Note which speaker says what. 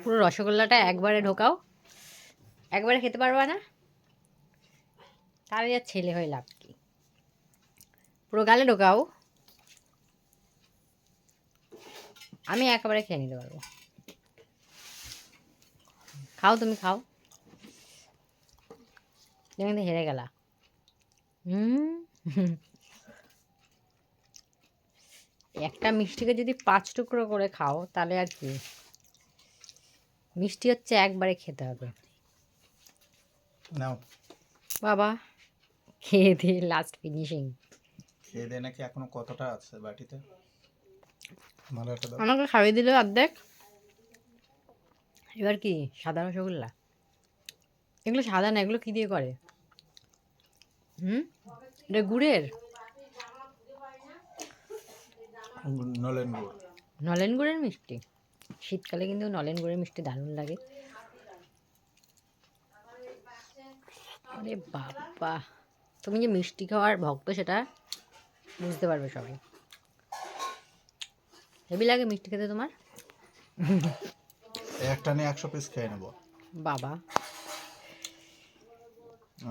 Speaker 1: পুরো রসগোল্লাটা একবারে ঢোকাও, একবারে খেতে পারবা না, তাহলে আর ছেলে হয়ে লাভ কি? পুরো গালে ঢোকাও, আমি একেবারে খেয়ে নিতে পারবো। খাও, তুমি খাও, তুমি কিন্তু হেরে গেলা। একটা মিষ্টিকে যদি 5 টুকরো করে খাও তাহলে আর কি, মিষ্টি হচ্ছে একবারে খেতে হবে।
Speaker 2: নাও
Speaker 1: বাবা, খেয়ে দিয়ে লাস্ট ফিনিশিং।
Speaker 2: খেয়ে দে নাকি এখনো কতটা আছে বাটিতে? ভালো একটা দাও।
Speaker 1: আমাকে খাইয়ে দিল অর্ধেক। এবার কি সাদা রসগোল্লা? এগুলো সাদা না, এগুলো কি দিয়ে করে? এটা গুড়ের,
Speaker 2: নলেন গুড়।
Speaker 1: নলেন গুড়ের মিষ্টি। শীতকালে কিন্তু নলেন গুড়ের মিষ্টি দারুণ লাগে। আরে বাবা, তুমি যে মিষ্টি খাওয়ার ভক্ত সেটা বুঝতে পারবে সবাই। হেবি লাগে মিষ্টি খেতে তোমার?
Speaker 2: একটা নিয়ে 100 পিস খেয়ে নেবো।
Speaker 1: বাবা